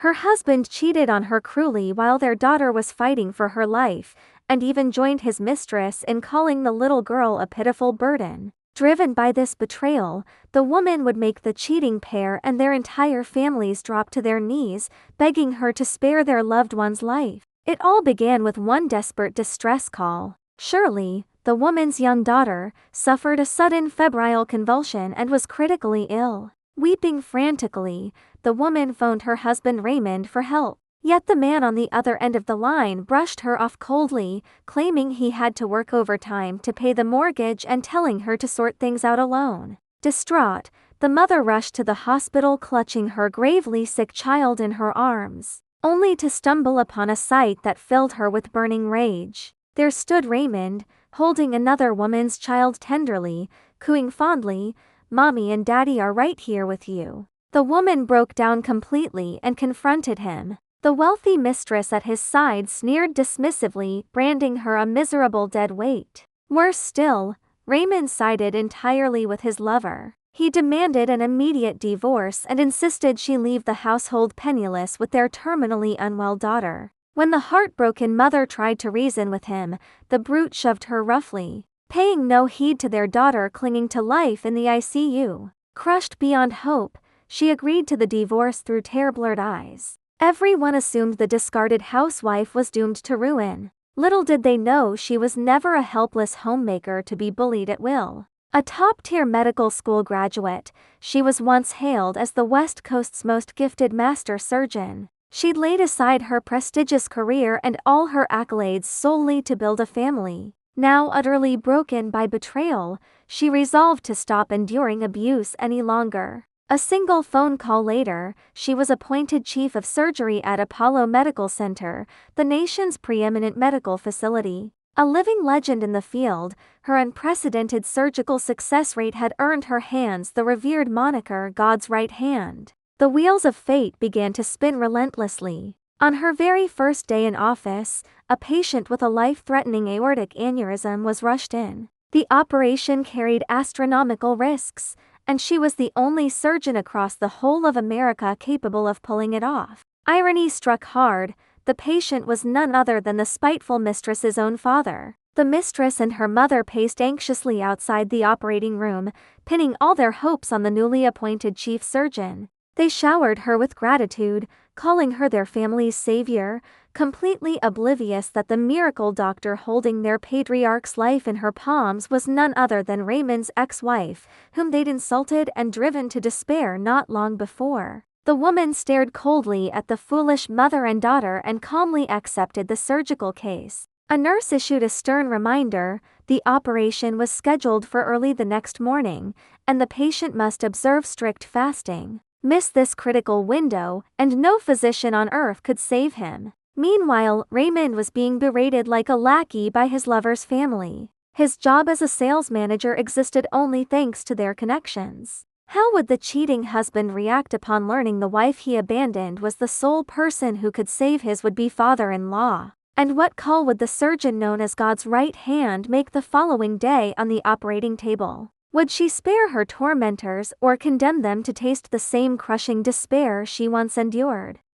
Her husband cheated on her cruelly while their daughter was fighting for her life, and even joined his mistress in calling the little girl a pitiful burden. Driven by this betrayal, the woman would make the cheating pair and their entire families drop to their knees, begging her to spare their loved one's life. It all began with one desperate distress call. Shirley, the woman's young daughter, suffered a sudden febrile convulsion and was critically ill. Weeping frantically, the woman phoned her husband Raymond for help. Yet the man on the other end of the line brushed her off coldly, claiming he had to work overtime to pay the mortgage and telling her to sort things out alone. Distraught, the mother rushed to the hospital clutching her gravely sick child in her arms, only to stumble upon a sight that filled her with burning rage. There stood Raymond, holding another woman's child tenderly, cooing fondly, "Mommy and Daddy are right here with you." The woman broke down completely and confronted him. The wealthy mistress at his side sneered dismissively, branding her a miserable dead weight. Worse still, Raymond sided entirely with his lover. He demanded an immediate divorce and insisted she leave the household penniless with their terminally unwell daughter. When the heartbroken mother tried to reason with him, the brute shoved her roughly, paying no heed to their daughter clinging to life in the ICU. Crushed beyond hope, she agreed to the divorce through tear-blurred eyes. Everyone assumed the discarded housewife was doomed to ruin. Little did they know she was never a helpless homemaker to be bullied at will. A top-tier medical school graduate, she was once hailed as the West Coast's most gifted master surgeon. She'd laid aside her prestigious career and all her accolades solely to build a family. Now utterly broken by betrayal, she resolved to stop enduring abuse any longer. A single phone call later, she was appointed chief of surgery at Apollo Medical Center, the nation's preeminent medical facility. A living legend in the field, her unprecedented surgical success rate had earned her hands the revered moniker God's right hand. The wheels of fate began to spin relentlessly. On her very first day in office, a patient with a life-threatening aortic aneurysm was rushed in. The operation carried astronomical risks, and she was the only surgeon across the whole of America capable of pulling it off. Irony struck hard. The patient was none other than the spiteful mistress's own father. The mistress and her mother paced anxiously outside the operating room, pinning all their hopes on the newly appointed chief surgeon. They showered her with gratitude, calling her their family's savior, completely oblivious that the miracle doctor holding their patriarch's life in her palms was none other than Raymond's ex-wife, whom they'd insulted and driven to despair not long before. The woman stared coldly at the foolish mother and daughter and calmly accepted the surgical case. A nurse issued a stern reminder: the operation was scheduled for early the next morning, and the patient must observe strict fasting. Miss this critical window, and no physician on earth could save him. Meanwhile, Raymond was being berated like a lackey by his lover's family. His job as a sales manager existed only thanks to their connections. How would the cheating husband react upon learning the wife he abandoned was the sole person who could save his would-be father-in-law? And what call would the surgeon known as God's right hand make the following day on the operating table? Would she spare her tormentors or condemn them to taste the same crushing despair she once endured?